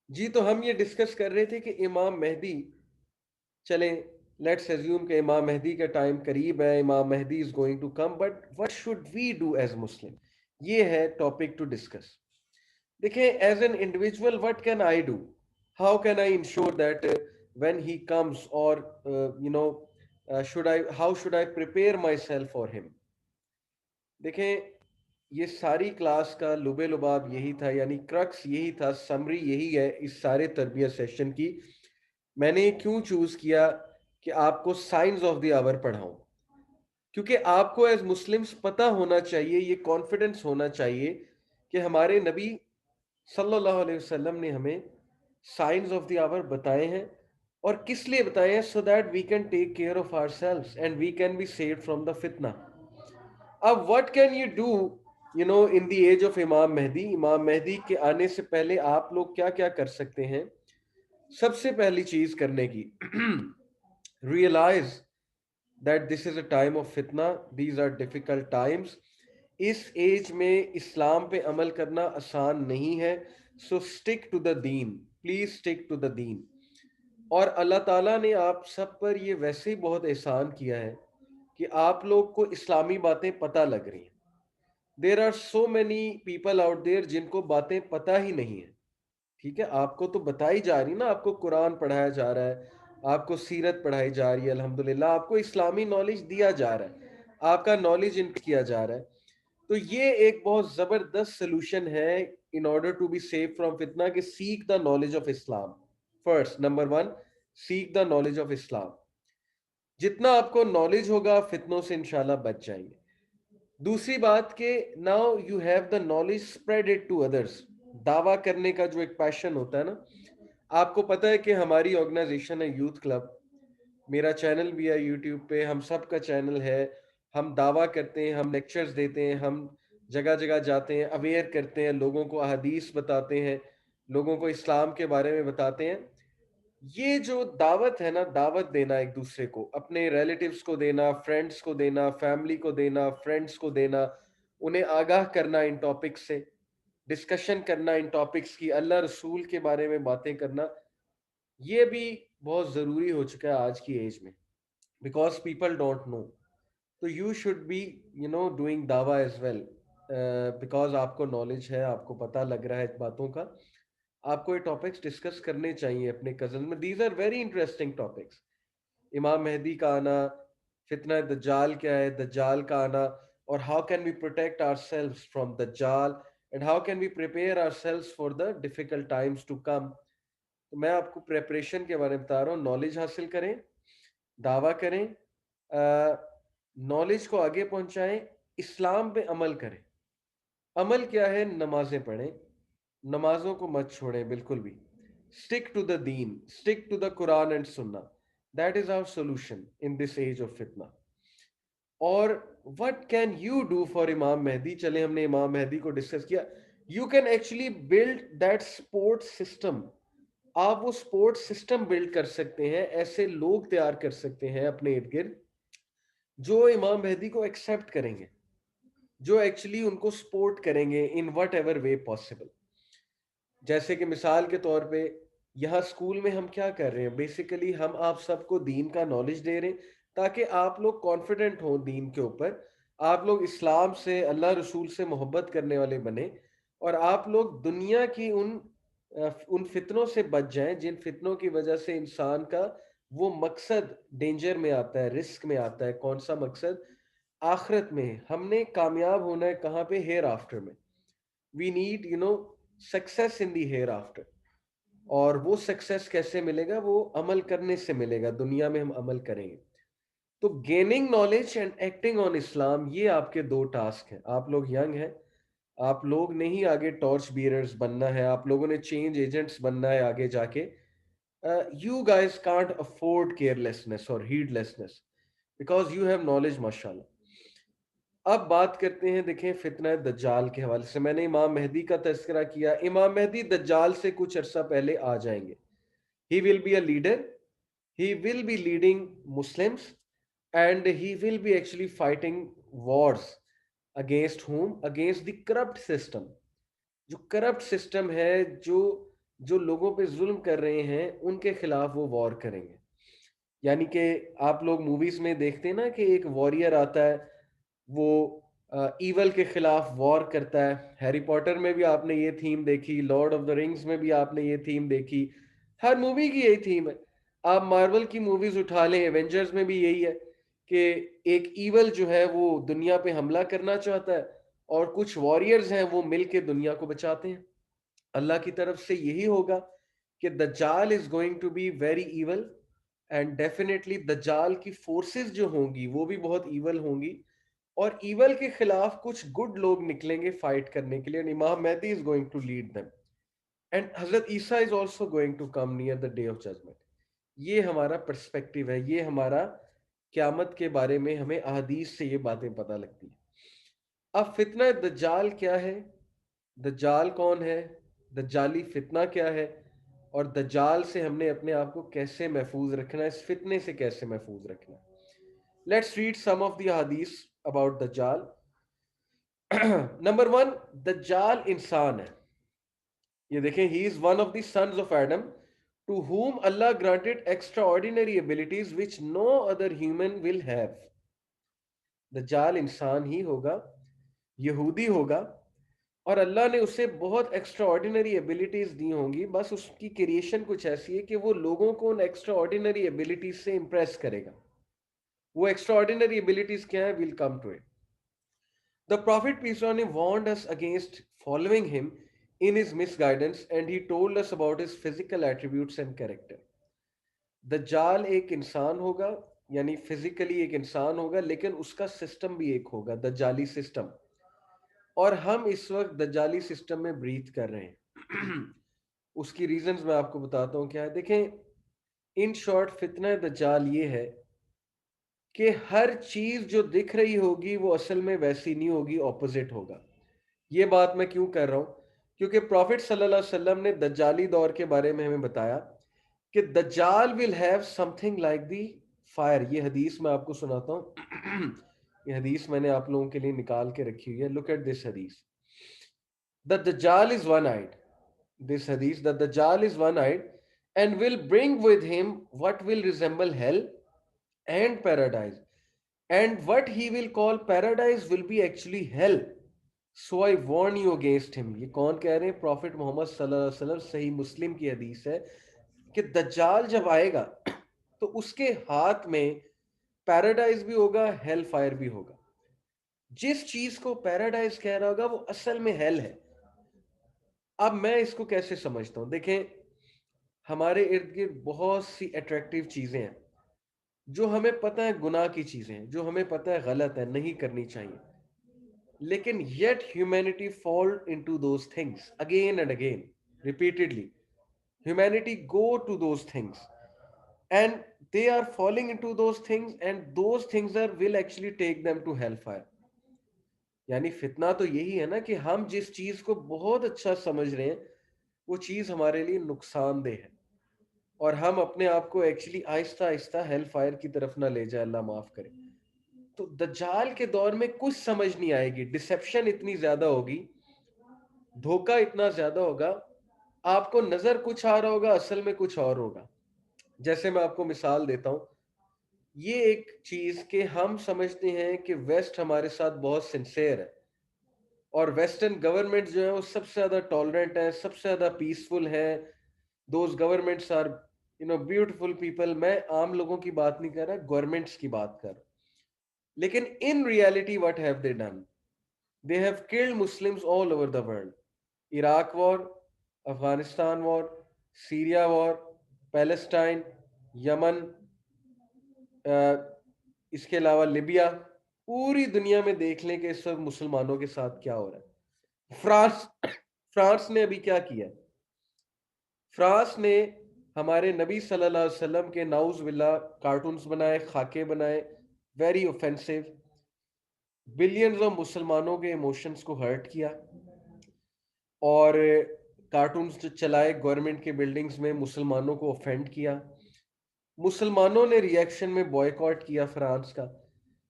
जी, तो हम ये डिस्कस कर रहे थे कि इमाम मेहदी, चलें, लेट्स अज्यूम कि इमाम मेहदी का टाइम करीब है, Imam Mahdi is going to come, but what should we do as Muslim? ये है टॉपिक टू डिस्कस। देखिए, as an individual what can I do? How can I ensure that when he comes, और you know should I how should I prepare myself for him? देखें, ये सारी class का लुबे लुबाब यही था, यानी crux यही था, समरी यही है इस सारे तरबियत सेशन की। मैंने क्यों चूज किया कि आपको साइंस ऑफ द आवर पढ़ाऊं? क्योंकि आपको एज मुस्लिम्स पता होना चाहिए, ये कॉन्फिडेंस होना चाहिए कि हमारे नबी सल्लल्लाहु अलैहि वसल्लम ने हमें साइंस ऑफ द आवर बताए हैं, और किस लिए बताए हैं? So that we can take care of ourselves and we can be saved from the फितना। अब what can you do, in the age of Imam Mahdi? इमाम मेहदी के आने से पहले आप लोग क्या क्या कर सकते हैं? सबसे पहली चीज करने की, realise that this is a time of फितना, दीज आर डिफिकल्ट टाइम्स। इस एज में इस्लाम पे अमल करना आसान नहीं है। सो स्टिक टू द दीन, प्लीज स्टिक टू द दीन। और अल्लाह ताला ने आप सब पर ये वैसे ही बहुत एहसान किया है कि आप लोग को इस्लामी बातें पता लग रही हैं। There are so many people out there जिनको बातें पता ही नहीं है। ठीक है, आपको तो बताई जा रही ना, आपको कुरान पढ़ाया जा रहा है, आपको सीरत पढ़ाई जा रही है, अल्हम्दुलिल्लाह आपको इस्लामी नॉलेज दिया जा रहा है, आपका नॉलेज इंक्रीज किया जा रहा है। तो ये एक बहुत जबरदस्त सोल्यूशन है in order to be safe from फितना, कि seek the knowledge of Islam. First, number one, seek the knowledge of Islam. जितना आपको नॉलेज होगा, फितनों से इंशाल्लाह बच जाएंगे। दूसरी बात के, now you have the knowledge, spread it to others. दावा करने का जो एक पैशन होता है ना, आपको पता है कि हमारी ऑर्गेनाइजेशन है यूथ क्लब, मेरा चैनल भी है यूट्यूब पे, हम सब का चैनल है। हम दावा करते हैं, हम लेक्चर्स देते हैं, हम जगह जगह जाते हैं, अवेयर करते हैं, लोगों को अहदीस बताते हैं, लोगों को इस्लाम के बारे में बताते हैं। ये जो दावत है ना, दावत देना एक दूसरे को, अपने रिलेटिव्स को देना, फ्रेंड्स को देना, फैमिली को देना, फ्रेंड्स को देना, उन्हें आगाह करना इन टॉपिक्स से, डिस्कशन करना इन टॉपिक्स की, अल्लाह रसूल के बारे में बातें करना, ये भी बहुत ज़रूरी हो चुका है आज की एज में, बिकॉज पीपल डोंट नो। तो यू शुड बी डूइंग दावा एज वेल, बिकॉज आपको नॉलेज है, आपको पता लग रहा है बातों का। आपको ये टॉपिक्स डिस्कस करने चाहिए अपने कजन में, these are very interesting topics. Imam Mahdi का आना, फितना दज्जाल क्या है, दज्जाल का आना, और how can we protect ourselves from दज्जाल, and how can we prepare ourselves for the difficult times to come. तो मैं आपको प्रेपरेशन के बारे में बता रहा हूँ। नॉलेज हासिल करें, दावा करें, नॉलेज को आगे पहुंचाएं, इस्लाम पे अमल करें। अमल क्या है? नमाजें पढ़ें, नमाजों को मत छोड़ें बिल्कुल भी। स्टिक टू द दीन, stick to the Quran and सुन्ना। That is our solution in this age of फितना। और what can you do for Imam Mahdi? चले, हमने इमाम मेहदी को डिस्कस किया। You can actually build that support system. आप वो स्पोर्ट सिस्टम बिल्ड कर सकते हैं, ऐसे लोग तैयार कर सकते हैं अपने इर्द गिर्द जो इमाम मेहदी को एक्सेप्ट करेंगे, जो एक्चुअली उनको सपोर्ट करेंगे in what ever way possible. जैसे कि मिसाल के तौर पे, यहाँ स्कूल में हम क्या कर रहे हैं? बेसिकली हम आप सबको दीन का नॉलेज दे रहे हैं, ताकि आप लोग कॉन्फिडेंट हो दीन के ऊपर, आप लोग इस्लाम से, अल्लाह रसूल से मोहब्बत करने वाले बने, और आप लोग दुनिया की उन फितनों से बच जाएं जिन फितनों की वजह से इंसान का वो मकसद डेंजर में आता है, रिस्क में आता है। कौन सा मकसद? आखिरत में हमने कामयाब होना है, कहाँ पे? हेयर आफ्टर में। We need success in the hereafter. और वो सक्सेस कैसे मिलेगा? वो अमल करने से मिलेगा, दुनिया में हम अमल करेंगे। तो gaining knowledge and acting on Islam, ये आपके दो टास्क हैं। आप लोग यंग हैं, आप लोग ने ही आगे टॉर्च बीयरर्स बनना है, आप लोगों ने चेंज एजेंट्स बनना है आगे जाके। You guys can't afford carelessness और हीडलेसनेस, बिकॉज यू हैव नॉलेज माशाल्लाह। अब बात करते हैं, देखें, फितना दज्जाल के हवाले से। मैंने इमाम मेहदी का तज़किरा किया। इमाम मेहदी दज्जाल से कुछ अरसा पहले आ जाएंगे। ही will be a leader, he will be leading Muslims, and he will B actually fighting Wars against whom? Against the corrupt system. जो करप्ट सिस्टम है, जो जो लोगों पे जुल्म कर रहे हैं उनके खिलाफ वो वॉर करेंगे। यानी कि आप लोग मूवीज में देखते हैं ना कि एक वॉरियर आता है, वो ईवल के खिलाफ वॉर करता है। हैरी पॉटर में भी आपने ये थीम देखी, लॉर्ड ऑफ द रिंग्स में भी आपने ये थीम देखी, हर मूवी की यही थीम है। आप मार्वल की मूवीज उठा लें, एवेंजर्स में भी यही है कि एक ईवल जो है वो दुनिया पे हमला करना चाहता है और कुछ वॉरियर्स हैं वो मिलके दुनिया को बचाते हैं। अल्लाह की तरफ से यही होगा कि दज्जाल is going to be very evil, and definitely दज्जाल की फोर्सेस जो होंगी वो भी बहुत ईवल होंगी, और ईवल के खिलाफ कुछ गुड लोग निकलेंगे फाइट करने के लिए, and Imam Mahdi is going to lead them, and हजरत ईसा is also going to come near the day of judgment. ये हमारा पर्सपेक्टिव है, ये हमारा क्यामत के बारे में हमें अहदीस से ये बातें पता लगती हैं। अब फितना दज्जाल क्या है, दज्जाल कौन है, दज्जाली फितना क्या है, और दज्जाल से हमने अपने आप को कैसे महफूज रखना है, इस फितने से कैसे महफूज रखना है। Let's read some of the हदीस अबाउट दज्जाल। नंबर वन, दज्जाल इंसान है। ये देखें, he is one of the sons of Adam to whom Allah granted extraordinary abilities which no other human will have। दज्जाल इंसान ही होगा, यहूदी होगा, और अल्लाह ने उसे बहुत एक्स्ट्रा ऑर्डिनरी एबिलिटीज दी होंगी। बस उसकी क्रिएशन कुछ ऐसी है कि वो लोगों को उन एक्स्ट्रा ऑर्डिनरी एबिलिटीज से इंप्रेस करेगा। वो एक्स्ट्रा ऑर्डिनरी एबिलिटीज क्या है, will come to it. The prophet peace on him warned us against following him in his misguidance, and he told us about his physical attributes and character। दज्जाल एक इंसान होगा, यानी physically एक इंसान होगा, लेकिन उसका सिस्टम भी एक होगा, दज्जाली सिस्टम। और हम इस वक्त दज्जाली सिस्टम में ब्रीथ कर रहे हैं। उसकी रीजंस मैं आपको बताता हूँ क्या है। देखें, इन शॉर्ट फितना दज्जाल ये है कि हर चीज जो दिख रही होगी वो असल में वैसी नहीं होगी, ऑपोजिट होगा। ये बात मैं क्यों कर रहा हूं, क्योंकि प्रॉफिट सल्लल्लाहु अलैहि वसल्लम ने दज्जाली दौर के बारे में हमें बताया कि दज्जाल will have something like the fire. ये हदीस मैं आपको सुनाता हूँ। ये हदीस मैंने आप लोगों के लिए निकाल के रखी हुई है। लुक एट दिस हदीस। द दज्जाल is one eyed, this hadith, that Dajjal is one-eyed and will bring with him what will resemble hell and paradise, and what he will call paradise will be actually hell, so I warn you against him। ये कौन कह रहे हैं? Profit Mohammad सल्लल्लाहु अलैहि वसल्लम। सही मुस्लिम की हदीस है कि दज्जाल जब आएगा तो उसके हाथ में पैराडाइज भी होगा, हेल फायर भी होगा। जिस चीज को पैराडाइज कह रहा होगा वो असल में हेल है। अब मैं इसको कैसे समझता हूं, देखें, हमारे इर्द गिर्द बहुत सी अट्रैक्टिव चीजें हैं जो हमें पता है गुनाह की चीजें हैं, जो हमें पता है गलत है, नहीं करनी चाहिए, लेकिन yet humanity fall into those things again and again, repeatedly. Humanity go to those things and they are falling into those things, and those things are will actually take them to hellfire। यानी फितना तो यही है ना कि हम जिस चीज को बहुत अच्छा समझ रहे हैं वो चीज हमारे लिए नुकसानदेह है, और हम अपने आप को actually Aahista Aahista hello fire की तरफ ना ले जाए, अल्लाह माफ करे। तो दज्जाल के दौर में कुछ समझ नहीं आएगी, डिसेप्शन इतनी ज्यादा होगी, धोखा इतना ज्यादा होगा, आपको नजर कुछ आ रहा होगा, असल में कुछ और होगा। जैसे मैं आपको मिसाल देता हूं, ये एक चीज के हम समझते हैं कि वेस्ट हमारे साथ बहुत सिंसेयर है, और वेस्टर्न गवर्नमेंट जो है वो सबसे ज्यादा टॉलरेंट है, सबसे ज्यादा पीसफुल है। Those governments are beautiful people. मैं आम लोगों की बात नहीं कर रहा, गवर्नमेंट्स की बात कर रहा। लेकिन in reality what have they done? They have killed Muslims all over the world. Iraq war, Afghanistan war, Syria war, Palestine, Yemen, इसके अलावा लिबिया। पूरी दुनिया में देख लें कि इस वक्त मुसलमानों के साथ क्या हो रहा है। फ्रांस, फ्रांस ने अभी क्या किया? फ्रांस ने हमारे नबी सल्लल्लाहु अलैहि वसल्लम के नाउज बिल्ला कार्टून्स बनाए, खाके बनाए, वेरी ऑफेंसिव, बिलियंस ऑफ मुसलमानों के इमोशंस को हर्ट किया, और कार्टून्स जो चलाए गवर्नमेंट के बिल्डिंग्स में, मुसलमानों को ऑफेंड किया। मुसलमानों ने रिएक्शन में बॉयकॉट किया फ्रांस का,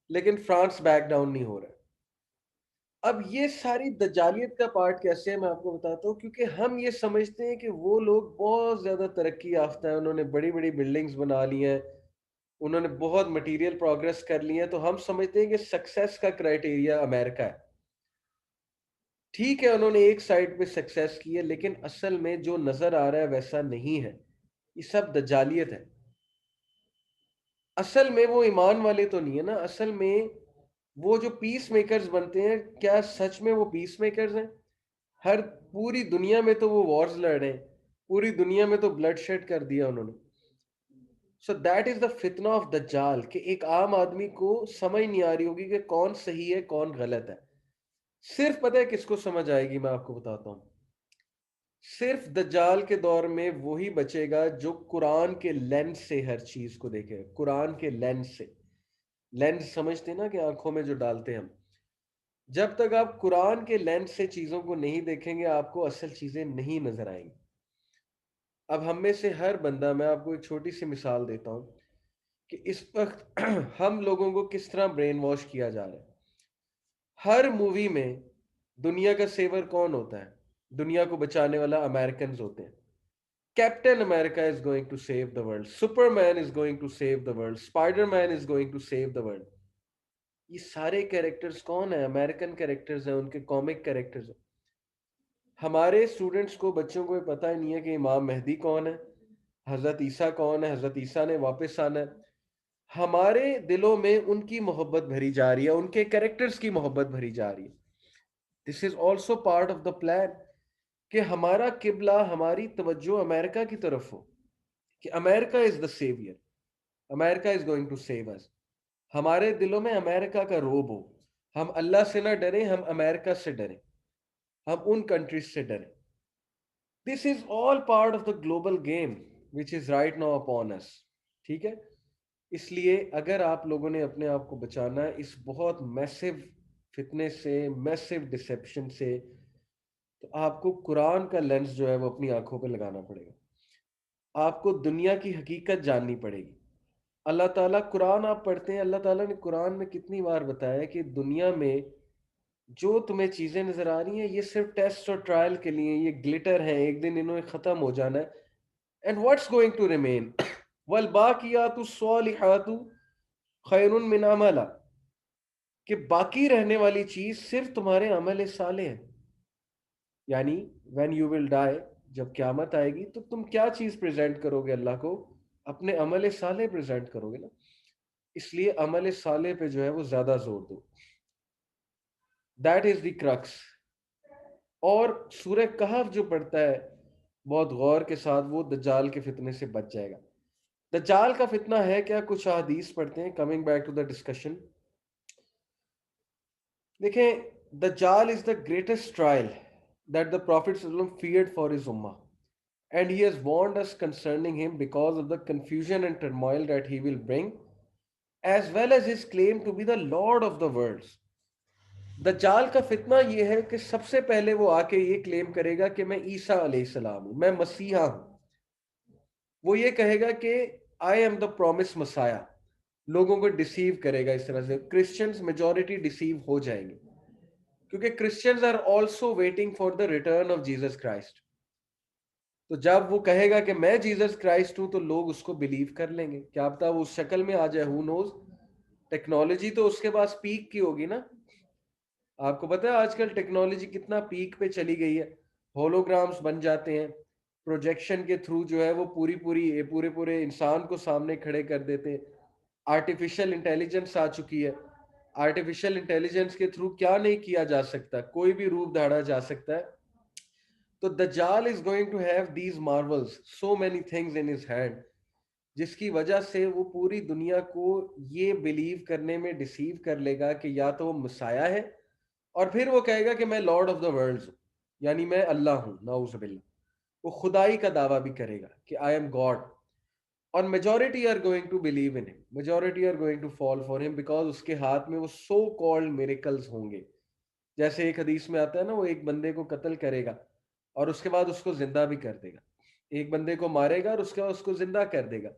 लेकिन फ्रांस बैक डाउन नहीं हो रहा। अब ये सारी दजालियत का पार्ट कैसे है मैं आपको बताता हूँ, क्योंकि हम ये समझते हैं कि वो लोग बहुत ज्यादा तरक्की याफ्ता है, उन्होंने बड़ी बड़ी बिल्डिंग्स बना ली हैं, उन्होंने बहुत मटेरियल प्रोग्रेस कर ली है, तो हम समझते हैं कि सक्सेस का क्राइटेरिया अमेरिका है। ठीक है, उन्होंने एक साइड पे सक्सेस की है, लेकिन असल में जो नजर आ रहा है वैसा नहीं है। ये सब दजालियत है। असल में वो ईमान वाले तो नहीं है ना। असल में वो जो पीस मेकर्स बनते हैं, क्या सच में वो पीस मेकर्स हैं? हर पूरी दुनिया में तो वो वॉर्स लड़ रहे हैं, पूरी दुनिया में तो ब्लड शेड कर दिया उन्होंने। सो दैट इज द फितना ऑफ दज्जाल, कि एक आम आदमी को समझ नहीं आ रही होगी कि कौन सही है कौन गलत है। सिर्फ पता है किसको समझ आएगी, मैं आपको बताता हूँ। सिर्फ दज्जाल के दौर में वही बचेगा जो कुरान के लेंस से हर चीज को देखे, कुरान के लेंस से। लेंस समझते ना, कि आंखों में जो डालते हैं हम। जब तक आप कुरान के लेंस से चीजों को नहीं देखेंगे, आपको असल चीजें नहीं नजर आएंगी। अब हम में से हर बंदा, मैं आपको एक छोटी सी मिसाल देता हूं कि इस वक्त हम लोगों को किस तरह ब्रेन वॉश किया जा रहा है। हर मूवी में दुनिया का सेवर कौन होता है? दुनिया को बचाने वाला अमेरिकन होते हैं। Captain America is going to save the world, Superman is going to save the world, Spiderman is going to save the world. ये सारे कैरेक्टर्स कौन है? अमेरिकन कैरेक्टर्स हैं, उनके कॉमिक कैरेक्टर्स हैं। हमारे स्टूडेंट्स को, बच्चों को पता ही नहीं है कि इमाम मेहदी कौन है, हजरत ईसा कौन है, हजरत ईसा ने वापस आना है। हमारे दिलों में उनकी मोहब्बत भरी जा रही है, उनके कैरेक्टर्स की मोहब्बत भरी जा रही है। This is also part of the plan, कि हमारा किबला, हमारी तवज्जो अमेरिका की तरफ हो, कि America is the saviour, America is going to save us. हमारे दिलों में अमेरिका का रोब हो, हम अल्लाह से ना डरें, हम अमेरिका से डरें, हम उन कंट्रीज से डरें। This is all part of the global game which is right now upon us. ठीक है। इसलिए अगर आप लोगों ने अपने आप को बचाना है इस बहुत मैसिव फितने से, मैसिव डिसेप्शन से, तो आपको कुरान का लेंस जो है वो अपनी आंखों पे लगाना पड़ेगा। आपको दुनिया की हकीकत जाननी पड़ेगी। अल्लाह ताला, कुरान आप पढ़ते हैं, अल्लाह ताला ने कुरान में कितनी बार बताया है कि दुनिया में जो तुम्हें चीजें नजर आ रही हैं ये सिर्फ टेस्ट और ट्रायल के लिए, ये ग्लिटर है, एक दिन इन्होंने खत्म हो जाना है। And what's going to remain? वल बाकियातु स्वालिहातु खैरुन मिन अमला, कि बाकी रहने वाली चीज सिर्फ तुम्हारे अमल साले हैं। यानी व्हेन यू विल डाई, जब क्यामत आएगी तो तुम क्या चीज प्रेजेंट करोगे अल्लाह को? अपने अमल साले प्रेजेंट करोगे ना। इसलिए अमल साले पे जो है वो ज्यादा जोर दो। That is the crux. और सूरह कहफ जो पढ़ता है बहुत गौर के साथ, वो दज्जाल के फितने से बच जाएगा। दज्जाल का फितना है क्या? कुछ हदीस पढ़ते हैं, coming back to the discussion. देखें, दज्जाल is the greatest trial that the prophet feared for his ummah, and he has warned us concerning him because of the confusion and turmoil that he will bring, as well as his claim to be the Lord of the worlds. दज्जाल का फितना यह है कि सबसे पहले वो आके ये क्लेम करेगा कि मैं ईसा अलैहिस्सलाम हूं, मैं मसीहा हूं। वो ये कहेगा कि I am the promise messiah. लोगों को डिसीव करेगा इस तरह से। क्रिश्चियंस मेजॉरिटी डिसीव हो जाएंगे, क्योंकि Christians are also waiting for the return of Jesus Christ. तो जब वो कहेगा कि मैं जीसस क्राइस्ट हूं, तो लोग उसको बिलीव कर लेंगे। क्या पता वो उस शक्ल में आ जाए, हु नोज। टेक्नोलॉजी तो उसके पास पीक की होगी ना। आपको पता है आजकल टेक्नोलॉजी कितना पीक पे चली गई है। होलोग्राम्स बन जाते हैं, प्रोजेक्शन के थ्रू जो है वो पूरे पूरे इंसान को सामने खड़े कर देते हैं। आर्टिफिशियल इंटेलिजेंस आ चुकी है। आर्टिफिशियल इंटेलिजेंस के थ्रू क्या नहीं किया जा सकता, कोई भी रूप धारा जा सकता है। तो दज्जाल is going to have these marvels, so many things in his hand, जिसकी वजह से वो पूरी दुनिया को ये बिलीव करने में डिसीव कर लेगा कि या तो वो मसाया है, और फिर वो कहेगा कि मैं लॉर्ड ऑफ द वर्ल्ड्स हूं, यानी मैं अल्लाह हूं, नाउजुबिल्लाह। वो खुदाई का दावा भी करेगा कि आई एम गॉड। और majority are going to believe in him, majority are going to fall for him, because उसके हाथ में वो सो कॉल्ड मिरेकल्स होंगे। जैसे एक हदीस में आता है ना, वो एक बंदे को कत्ल करेगा और उसके बाद उसको जिंदा भी कर देगा। एक बंदे को मारेगा और उसके बाद उसको जिंदा कर देगा।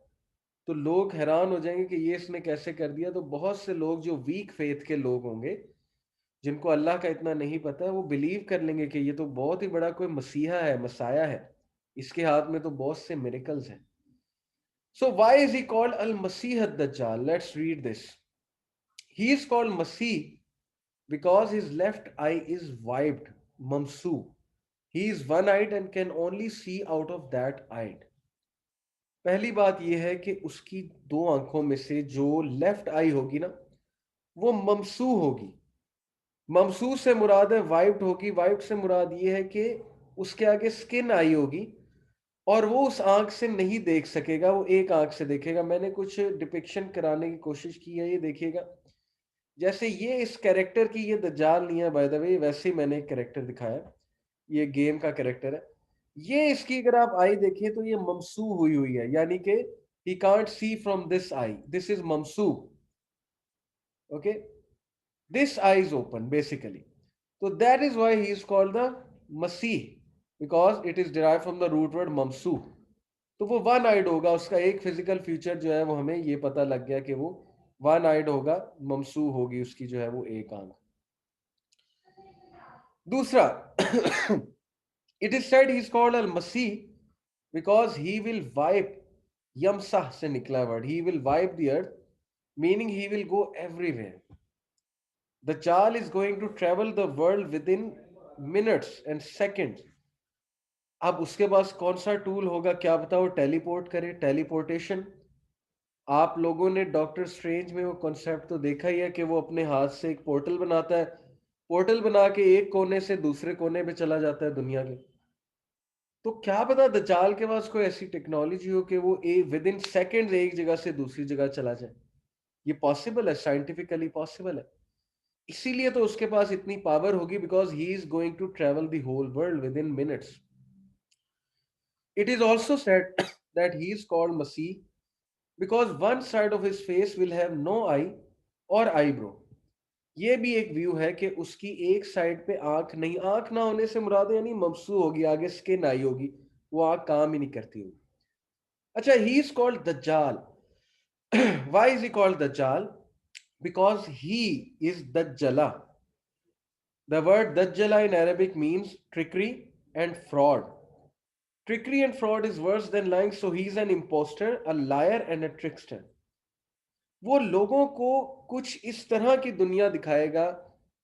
तो लोग हैरान हो जाएंगे कि ये इसने कैसे कर दिया। तो बहुत से लोग जो वीक फेथ के लोग होंगे, जिनको अल्लाह का इतना नहीं पता है वो बिलीव कर लेंगे कि ये तो बहुत ही बड़ा कोई मसीहा है, मसाया है, इसके हाथ में तो बहुत से मिरेकल्स हैं. So why is he called Al-Masih ad-Dajjal? Let's read this. He is called Masih because his left eye is wiped, Mamsu. He is one-eyed and can only see out of that eye. पहली बात यह है कि उसकी दो आंखों में से जो लेफ्ट आई होगी ना, वो ममसू होगी. ममसू से मुराद है वाइप्ड होगी. वाइप्ड से मुराद ये है कि उसके आगे स्किन आई होगी और वो उस आंख से नहीं देख सकेगा, वो एक आंख से देखेगा. मैंने कुछ डिपिक्शन कराने की कोशिश की है, ये देखिएगा. जैसे ये इस कैरेक्टर की, ये दज्जाल नहीं है बाय द वे, वैसे ही मैंने एक कैरेक्टर दिखाया, ये गेम का कैरेक्टर है. ये इसकी अगर आप आई देखिए तो ये ममसू हुई हुई है, यानी कि he can't see from this eye, this is ममसू. Okay, this eye is open basically. तो that is why he is called the मसीह, because it is derive from the root word ममसू. तो वो वन आइड होगा, उसका एक physical feature जो है वो हमें ये पता लग गया कि वो वन आइड होगा, ममसू होगी उसकी जो है वो एक आंख. दूसरा, it is said he is called अल मसीह बिकॉज ही विल वाइप, यमसाह से निकला word, he will wipe the earth, meaning he will go everywhere. The चाल is going to travel the world within minutes and seconds. अब उसके पास कौन सा टूल होगा क्या पता, वो टेलीपोर्ट करे, टेलीपोर्टेशन. आप लोगों ने डॉक्टर स्ट्रेंज में वो कॉन्सेप्ट तो देखा ही है कि वो अपने हाथ से एक पोर्टल बनाता है, पोर्टल बना के एक कोने से दूसरे कोने पे चला जाता है दुनिया के. तो क्या पता दज्जाल के पास कोई ऐसी टेक्नोलॉजी हो कि वो विद इन सेकेंड्स एक जगह से दूसरी जगह चला जाए. ये पॉसिबल है, साइंटिफिकली पॉसिबल है. इसीलिए तो उसके पास इतनी पावर होगी, because he is going to travel the whole world within minutes. It is also said that he is called मसीह because one side of his face will have no eye और eyebrow. ये भी एक view है कि उसकी एक side पे आंख नहीं, आंख ना होने से मुराद है यानी ममसू होगी, आगे स्किन आई होगी, वो आंख काम ही नहीं करती होगी. अच्छा, ही इज कॉल्ड दज्जाल. व्हाई इज ही कॉल्ड दज्जाल? बिकॉज ही इज दज्जला. द वर्ड दज्जला in Arabic means trickery and fraud. Trickery and fraud is worse than lying, so he's an imposter, a liar and a trickster. वो लोगों को कुछ इस तरह की दुनिया दिखाएगा,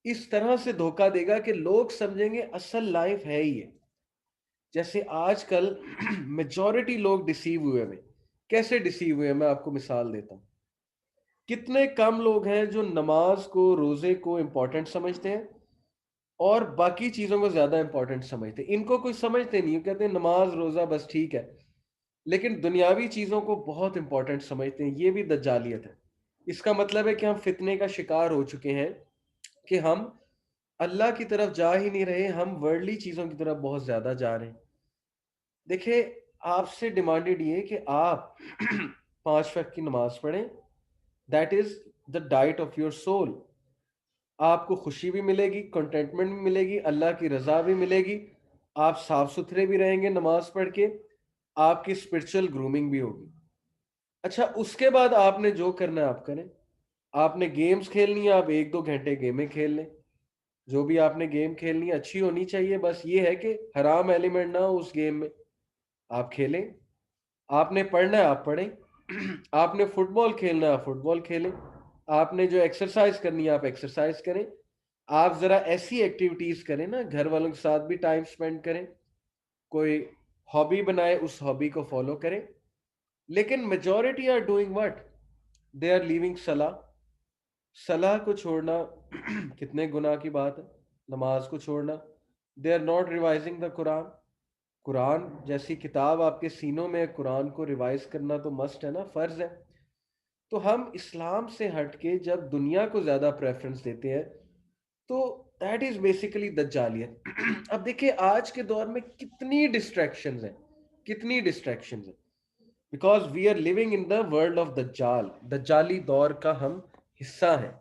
इस तरह से धोखा देगा कि लोग समझेंगे असल लाइफ है ही है. जैसे आजकल मेजॉरिटी लोग डिसीव हुए हैं. कैसे डिसीव हुए, मैं आपको मिसाल देता हूँ. कितने कम लोग हैं जो नमाज को, रोजे को इंपॉर्टेंट समझते हैं और बाकी चीजों को ज्यादा इंपॉर्टेंट समझते हैं. इनको कोई समझते नहीं, कहते हैं नमाज रोजा बस ठीक है, लेकिन दुनियावी चीजों को बहुत इंपॉर्टेंट समझते हैं. ये भी दज्जालियत है. इसका मतलब है कि हम फितने का शिकार हो चुके हैं कि हम अल्लाह की तरफ जा ही नहीं रहे, हम वर्ल्डली चीजों की तरफ बहुत ज्यादा जा रहे हैं. देखिए, आपसे डिमांडेड ये कि आप 5 वक्त की नमाज पढ़ें. That is the diet of your soul. आपको खुशी भी मिलेगी, कंटेंटमेंट भी मिलेगी, अल्लाह की रजा भी मिलेगी, आप साफ सुथरे भी रहेंगे नमाज पढ़ के, आपकी स्पिरिचुअल ग्रूमिंग भी होगी. अच्छा, उसके बाद आपने जो करना है आप करें. आपने गेम्स खेलनी है, आप 1-2 घंटे गेमें खेल लें. जो भी आपने गेम खेलनी है अच्छी होनी चाहिए, बस ये है कि हराम एलिमेंट ना हो उस गेम में. आप खेलें. आपने पढ़ना है आप पढ़ें. आपने फुटबॉल खेलना है आप फुटबॉल खेलें. आपने जो एक्सरसाइज करनी है आप एक्सरसाइज करें. आप जरा ऐसी एक्टिविटीज करें ना, घर वालों के साथ भी टाइम स्पेंड करें, कोई हॉबी बनाए, उस हॉबी को फॉलो करें. लेकिन majority are doing what, they are leaving सलाह. सलाह को छोड़ना कितने गुनाह की बात है. नमाज को छोड़ना, they are not revising the Quran. कुरान जैसी किताब आपके सीनों में है, कुरान को रिवाइज करना तो मस्ट है ना, फर्ज है. तो हम इस्लाम से हटके जब दुनिया को ज्यादा प्रेफरेंस देते हैं तो दैट इज बेसिकली दज्जालियत. अब देखिए आज के दौर में कितनी डिस्ट्रैक्शंस हैं, कितनी डिस्ट्रैक्शंस हैं, because we are living in the world of दज्जाल. दज्जाली दौर का हम हिस्सा हैं.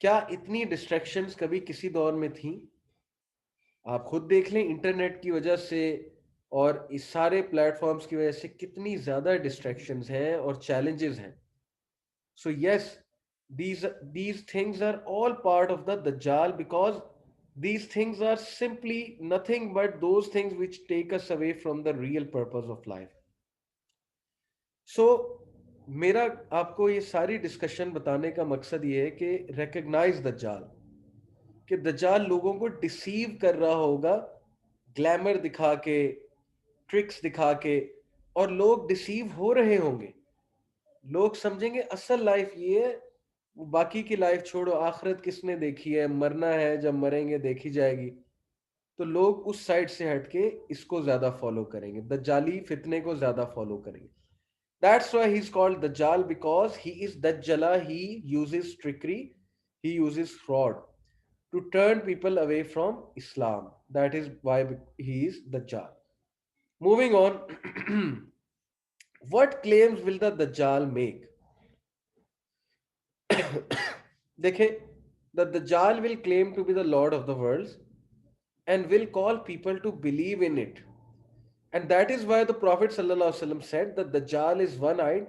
क्या इतनी डिस्ट्रैक्शंस कभी किसी दौर में थी? आप खुद देख लें, इंटरनेट की वजह से और इस सारे प्लेटफॉर्म्स की वजह से कितनी ज्यादा डिस्ट्रैक्शंस हैं और चैलेंजेस हैं. So yes, These things are all part of the Dajjal, because these things are simply nothing but those things which take us away from the real purpose of life. सो मेरा आपको ये सारी discussion बताने का मकसद ये है कि रिकग्नाइज दज्जाल, कि दज्जाल लोगों को डिसीव कर रहा होगा ग्लैमर दिखा के, ट्रिक्स दिखा के, और लोग डिसीव हो रहे होंगे। लोग समझेंगे असल लाइफ ये है, बाकी की लाइफ छोड़ो, आखिरत किसने देखी है, मरना है, जब मरेंगे देखी जाएगी। तो लोग उस साइड से हटके इसको ज्यादा फॉलो करेंगे, दज्जाली फितने को ज्यादा फॉलो करेंगे। That's why he's called Dajjal, because he is Dajjala. He uses trickery, he uses fraud to turn people away from Islam. That is why he is Dajjal. Moving on, what claims will the Dajjal make? देखें, the Dajjal will claim to be the Lord of the worlds and will call people to believe in it. And that is why the Prophet ﷺ said that Dajjal is one-eyed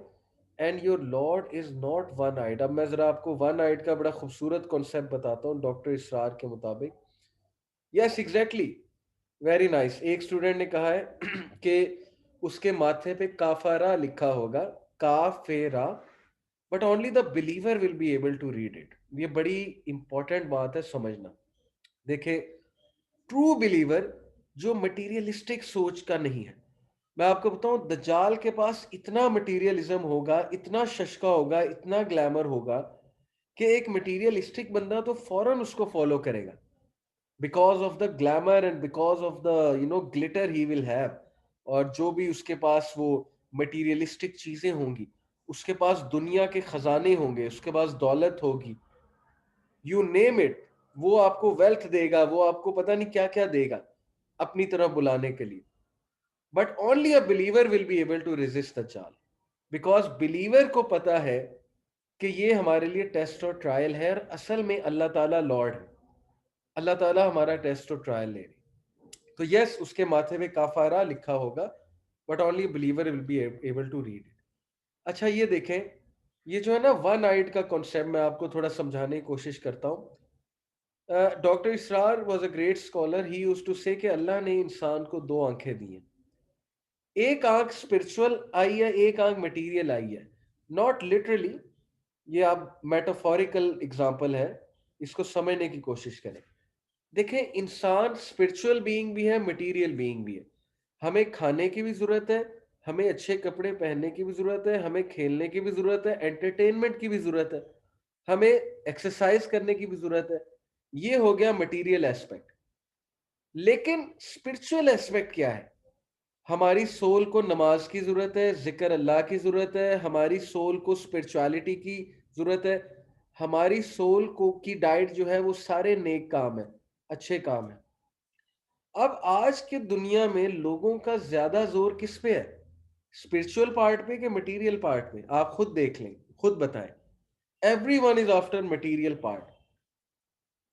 and your Lord is not one-eyed. अब मैं ज़रा आपको one-eyed का बड़ा खूबसूरत concept बताता हूँ डॉक्टर इसरार के मुताबिक। Yes exactly, very nice. एक स्टूडेंट ने कहा है कि उसके माथे पे काफारा लिखा होगा, काफेरा, but only the believer will be able to read it. ये बड़ी इंपॉर्टेंट बात है समझना। देखे, ट्रू बिलीवर जो मटीरियलिस्टिक सोच का नहीं है, मैं आपको बताऊं, दज्जाल के पास इतना मटीरियलिज्म होगा, इतना शशका होगा, इतना ग्लैमर होगा कि एक मटीरियलिस्टिक बंदा तो फौरन उसको फॉलो करेगा, because of the glamour and because of the glitter he will have. और जो भी उसके पास वो मटीरियलिस्टिक चीजें होंगी, उसके पास दुनिया के खजाने होंगे, उसके पास दौलत होगी, यू नेम इट, वो आपको वेल्थ देगा, वो आपको पता नहीं क्या क्या देगा अपनी तरफ बुलाने के लिए। But only a believer will be able to resist the चाल, बिकॉज बिलीवर को पता है कि ये हमारे लिए टेस्ट और ट्रायल है, और असल में अल्लाह ताला लॉर्ड है, अल्लाह ताला हमारा टेस्ट और ट्रायल ले रही। तो यस, उसके माथे पे काफारा लिखा होगा, but only believer will be able to read it. अच्छा ये देखें, ये जो है ना वन आइड का कॉन्सेप्ट, मैं आपको थोड़ा समझाने की कोशिश करता हूँ। Doctor Israr was a great scholar, he used to say कि अल्लाह ने इंसान को दो आंखें दी हैं, एक आंख स्पिरिचुअल आई है, एक आंख मटेरियल आई है। नॉट लिटरली, ये आप मेटाफोरिकल एग्जांपल है, इसको समझने की कोशिश करें। देखें, इंसान स्पिरिचुअल बीइंग भी है, मटेरियल बीइंग भी है। हमें खाने की भी जरूरत है, हमें अच्छे कपड़े पहनने की भी जरूरत है, हमें खेलने की भी जरूरत है, एंटरटेनमेंट की भी जरूरत है, हमें एक्सरसाइज करने की भी जरूरत है। ये हो गया मटेरियल एस्पेक्ट। लेकिन स्पिरिचुअल एस्पेक्ट क्या है? हमारी सोल को नमाज की जरूरत है, जिक्र अल्लाह की जरूरत है, हमारी सोल को स्पिरिचुअलिटी की जरूरत है, हमारी सोल को की डाइट जो है वो सारे नेक काम है, अच्छे काम है। अब आज के दुनिया में लोगों का ज्यादा जोर किस पे है? स्पिरिचुअल पार्ट पे कि मटेरियल पार्ट पे? आप खुद देख लें, खुद बताएं। Everyone is after material part,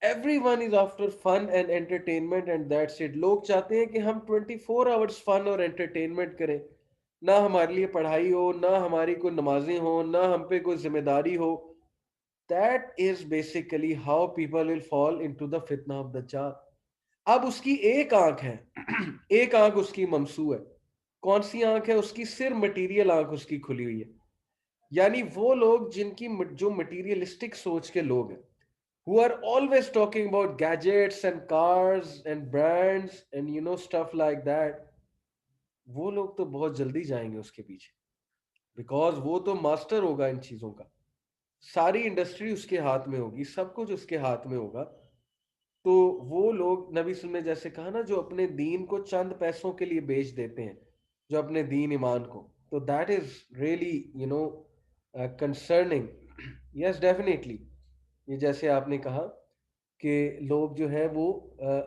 everyone is after fun and entertainment, and that's it. लोग चाहते हैं कि हम 24 आवर्स फन और एंटरटेनमेंट करें, ना हमारे लिए पढ़ाई हो, ना हमारी कोई नमाजें हो, ना हम पे कोई जिम्मेदारी हो। That is basically how people will fall into the फितना ऑफ दज्जाल। अब उसकी एक आंख है, एक आंख उसकी ममसू है। कौन सी आंख है उसकी? सिर्फ मटीरियल आंख उसकी खुली हुई है। यानी वो लोग जिनकी जो मटीरियलिस्टिक सोच के लोग हैं, who are always talking about gadgets and cars and brands and stuff like that, वो लोग तो बहुत जल्दी जाएंगे उसके पीछे, बिकॉज वो तो मास्टर होगा इन चीजों का, सारी इंडस्ट्री उसके हाथ में होगी, सब कुछ उसके हाथ में होगा। तो वो लोग, नबी वसल्लम ने जैसे कहा ना, जो अपने दीन को चंद पैसों के लिए बेच देते हैं, जो अपने दीन ईमान को, तो that is really concerning. Yes definitely, ये जैसे आपने कहा कि लोग जो है वो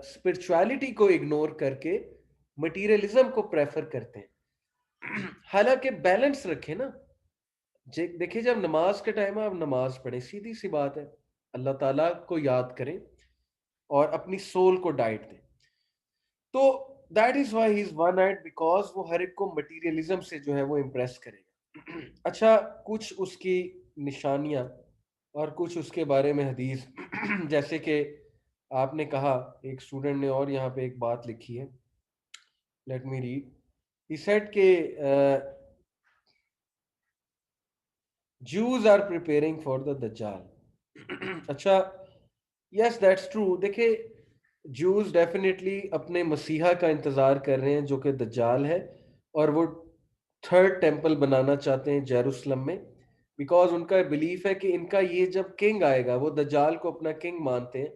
स्पिरिचुअलिटी को इग्नोर करके मटीरियलिज्म को प्रेफर करते हैं। हालांकि बैलेंस रखें ना। देखिए, जब नमाज का टाइम है, आप नमाज पढ़ें, सीधी सी बात है, अल्लाह ताला को याद करें और अपनी सोल को डाइट दें। तो that is why he is one night, because वो हर एक को मटीरियलिज्म से जो है वो इम्प्रेस करेगा। अच्छा, कुछ उसकी निशानियां और कुछ उसके बारे में हदीस जैसे कि आपने कहा, एक स्टूडेंट ने और यहाँ पे एक बात लिखी है, let me read. He said के Jews are preparing for the Dajjal. अच्छा, यस दैट्स ट्रू। देखिए, Jews डेफिनेटली अपने मसीहा का इंतजार कर रहे हैं जो कि दज्जाल है, और वो थर्ड टेम्पल बनाना चाहते हैं जेरूसलम में, बिकॉज उनका बिलीफ है कि इनका ये जब किंग आएगा, वो दज्जाल को अपना किंग मानते हैं,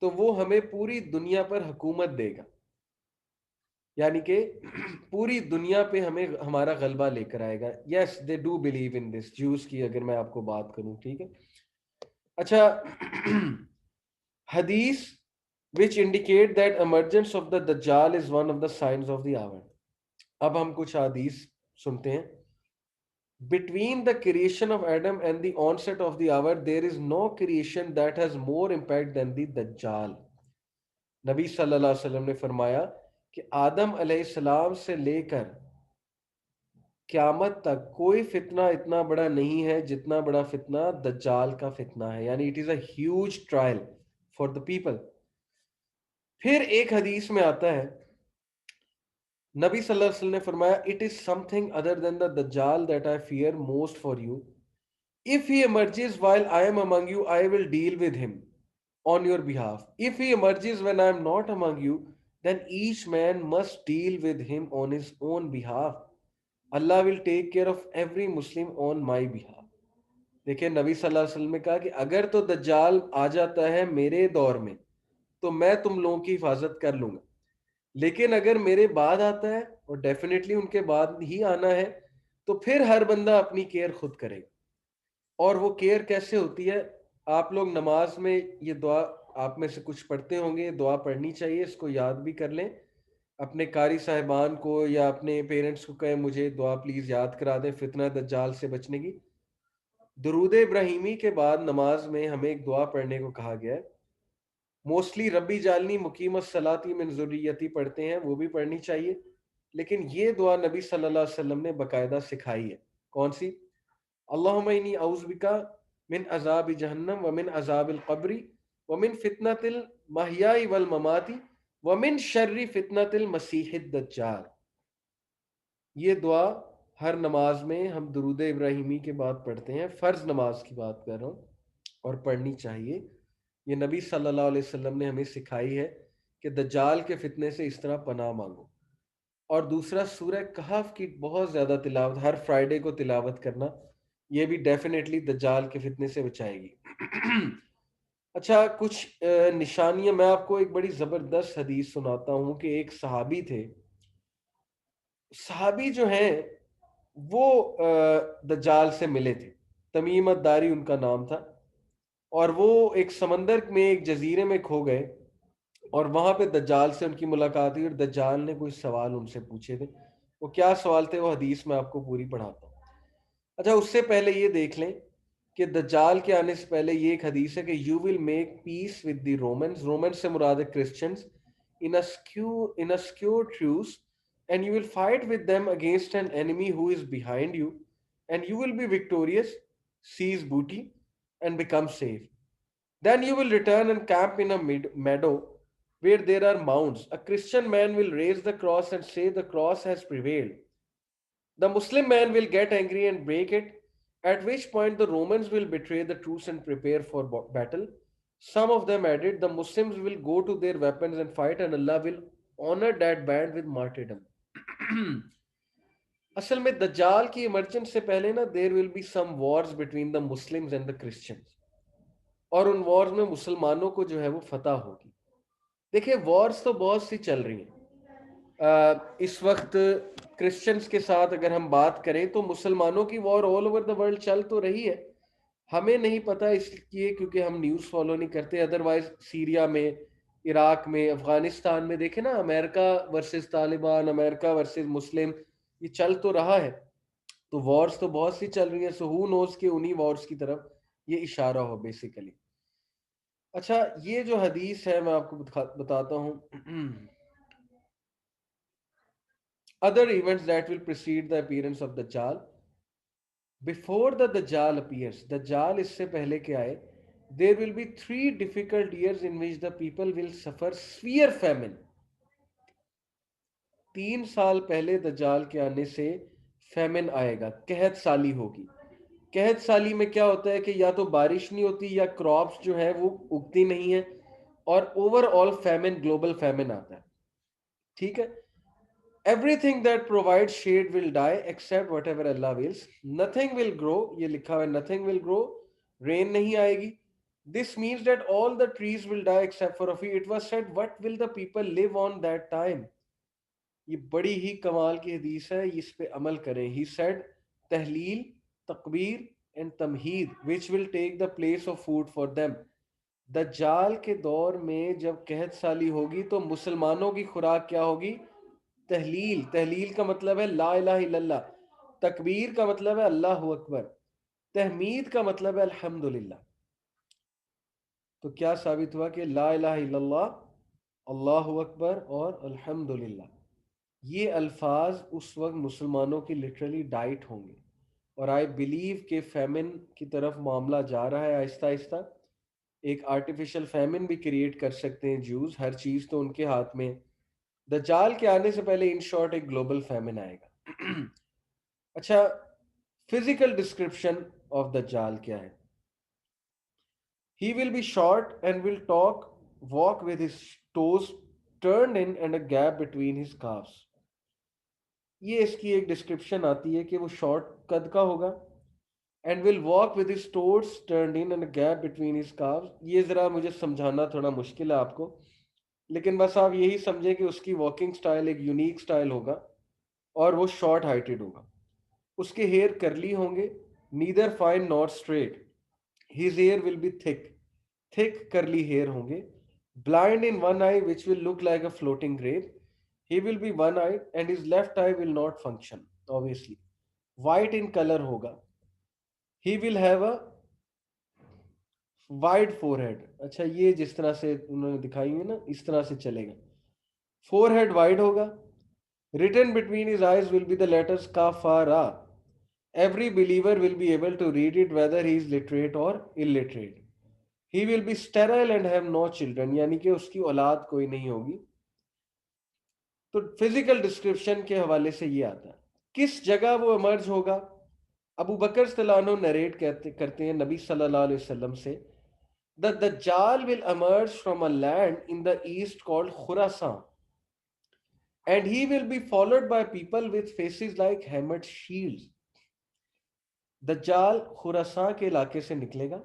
तो वो हमें पूरी दुनिया पर हुकूमत देगा, यानी कि पूरी दुनिया पे हमें हमारा गलबा लेकर आएगा। Yes, they do believe in this juice की, अगर मैं आपको बात करूं, ठीक है। अच्छा, हदीस which indicate that emergence of the Dajjal is one of the signs of the hour. अब हम कुछ हदीस सुनते हैं। Between the creation of Adam and the onset of the hour, there is no creation that has more impact than the Dajjal. नबी सल्लल्लाहु अलैहि वसल्लम ने फरमाया कि आदम अलैहिस्सलाम से लेकर क़यामत तक कोई फितना इतना बड़ा नहीं है जितना बड़ा फितना दज्जाल का फितना है, यानी it is a huge trial for the people. फिर एक हदीस में आता है, नबी सल्लल्लाहु अलैहि वसल्लम ने फरमाया, it is something other than the दज्जाल that I fear most for you. If he emerges while I am among you, I will deal with him on your behalf. If he emerges when I am not among you, then each man must deal with him on his own behalf. Allah will take care of every Muslim on my behalf. देखिए, नबी सल्लल्लाहु अलैहि वसल्लम ने कहा कि अगर तो दज्जाल आ जाता है मेरे दौर में, तो मैं तुम लोगों की हिफाजत कर लूंगा, लेकिन अगर मेरे बाद आता है, और डेफिनेटली उनके बाद ही आना है, तो फिर हर बंदा अपनी केयर खुद करेगा। और वो केयर कैसे होती है? आप लोग नमाज में ये दुआ, आप में से कुछ पढ़ते होंगे, दुआ पढ़नी चाहिए, इसको याद भी कर लें। अपने कारी साहिबान को या अपने पेरेंट्स को कहें, मुझे दुआ प्लीज याद करा दें फितना दज्जाल से बचने की। दुरूद इब्राहिमी के बाद नमाज में हमें एक दुआ पढ़ने को कहा गया है। मोस्टली रब्बी जालनी मुकीमत सलाती मिन ज़ुर्रियती पढ़ते हैं, वो भी पढ़नी चाहिए, लेकिन ये दुआ नबी सल्लल्लाहु अलैहि वसल्लम ने बाकायदा सिखाई है। कौन सी? अल्लाहुम्मा इन्नी औज़ु बिका मिन अज़ाबि जहन्नम व मिन अज़ाबिल क़ब्रि व मिन फितनतिल महयाई वल ममाती व मिन शर्रि फितनतिल मसीहिद दज्जाल। ये दुआ हर नमाज में हम दुरूद इब्राहिमी के बाद पढ़ते हैं, फ़र्ज नमाज की बात कर रहा हूँ, और पढ़नी चाहिए। ये नबी सल्लल्लाहु अलैहि वसल्लम ने हमें सिखाई है कि दज्जाल के फितने से इस तरह पनाह मांगो। और दूसरा, सूरह कहफ की बहुत ज़्यादा तिलावत, हर फ्राइडे को तिलावत करना, ये भी डेफिनेटली दज्जाल के फितने से बचाएगी। अच्छा, कुछ निशानियां, मैं आपको एक बड़ी ज़बरदस्त हदीस सुनाता हूँ कि एक सहाबी थे। सहाबी जो हैं वो दज्जाल से मिले थे। तमीम अद्दारी उनका नाम था, और वो एक समंदर में एक जजीरे में खो गए, और वहां पे दज्जाल से उनकी मुलाकात हुई, और दज्जाल ने कुछ सवाल उनसे पूछे थे। वो क्या सवाल थे, वो हदीस में आपको पूरी पढ़ाता हूँ। अच्छा, उससे पहले ये देख लें कि दज्जाल के आने से पहले ये एक हदीस है कि you will make peace with the Romans, Romans से मुराद है Christians, in a secure truce, and you will fight with them against an enemy who is behind you, and you will be victorious, seize booty, and become safe. Then you will return and camp in a meadow where there are mounds. A Christian man will raise the cross and say, the cross has prevailed. The Muslim man will get angry and break it, at which point the Romans will betray the truce and prepare for battle. Some of them added, the Muslims will go to their weapons and fight, and Allah will honor that band with martyrdom. असल में दज्जाल की emergence से पहले ना, there will be some wars between the Muslims and the Christians, और उन Wars में मुसलमानों को जो है वो फतह होगी। देखिए, वॉर्स तो बहुत सी चल रही हैं। इस वक्त क्रिश्चियंस के साथ अगर हम बात करें, तो मुसलमानों की war all over the world चल तो रही है, हमें नहीं पता इसलिए क्योंकि हम न्यूज़ फॉलो नहीं करते। अदरवाइज सीरिया में, इराक में, अफगानिस्तान में देखे ना, America versus Taliban, America versus Muslim, ये चल तो रहा है। तो वॉर्स तो बहुत सी चल रही है, सो हु नोज कि उन्हीं वॉर्स की तरफ ये इशारा हो बेसिकली। अच्छा, ये जो हदीस है मैं आपको बताता हूँ। Other events that will precede the appearance of Dajjal. Before the Dajjal appears, दज्जाल इससे पहले के आए, there will be 3 difficult years in which the people will suffer severe famine. 3 साल पहले दज्जाल के आने से फैमिन आएगा, कहत साली होगी। कहत साली में क्या होता है कि या तो बारिश नहीं होती या क्रॉप्स जो है वो उगती नहीं है, और ओवरऑल फैमिन, ग्लोबल फैमिन आता है। ठीक है। Everything that provide shade will die except whatever Allah wills. Nothing will grow, ये लिखा हुआ है, नथिंग विल ग्रो, रेन नहीं आएगी। This means that all the trees will die except for a few. It was said what will the people live on that time. ये बड़ी ही कमाल की हदीस है, इस पे अमल करें। ही सेड तहलील, तकबीर एंड तमहीद which will take the place of food for them. दज्जाल के दौर में जब कहत साली होगी तो मुसलमानों की खुराक क्या होगी? तहलील। तहलील का मतलब है ला इलाहा इल्लल्लाह। तकबीर का मतलब है अल्लाह अकबर। तहमीद का मतलब है अल्हम्दुलिल्लाह। तो क्या साबित हुआ कि ला इलाहा इल्लल्लाह, अल्लाहु अकबर और अल्हम्दुलिल्लाह, ये अल्फाज उस वक्त मुसलमानों की लिटरली डाइट होंगे। और आई बिलीव कि फैमिन की तरफ मामला जा रहा है आहिस्ता आहिस्ता। एक आर्टिफिशियल फैमिन भी क्रिएट कर सकते हैं ज्यूज, हर चीज तो उनके हाथ में है। दज्जाल के आने से पहले इन शॉर्ट एक ग्लोबल फैमिन आएगा। अच्छा, फिजिकल डिस्क्रिप्शन ऑफ दज्जाल क्या है? ही will B short and will talk, walk with his toes turned in and a gap between his calves। ये इसकी एक डिस्क्रिप्शन आती है कि वो शॉर्ट कद का होगा, and will walk with his toes turned in and gap between his calves। ये जरा मुझे समझाना थोड़ा मुश्किल है आपको, लेकिन बस आप यही समझें कि उसकी वॉकिंग स्टाइल एक यूनिक स्टाइल होगा, और वो शॉर्ट हाइटेड होगा। उसके हेयर करली होंगे, neither fine not straight. His hair will be thick, thick curly hair होंगे। Blind in one eye which will look like a floating grape. He will be one eyed and his left eye will not function obviously. White in colour होगा। He will have a wide forehead. अच्छा, ये जिस तरह से उन्होंने दिखाई है ना, इस तरह से चलेगा। फोरहेड वाइड होगा। Written between his eyes will be the letters काफारा। Every believer will be able to read it whether he is literate और illiterate. He will be sterile and have no children, यानी कि उसकी औलाद कोई नहीं होगी। तो फिजिकल डिस्क्रिप्शन के हवाले से ये आता है। किस जगह वो इमर्ज होगा? अबू बकर सलानो नरेट करते हैं नबी सल्लल्लाहु अलैहि वसल्लम से, the Dajjal will emerge from a land in the east called Khurasan, and he will be followed by people with faces like hammered shields। दज्जाल खुरासान के इलाके से निकलेगा।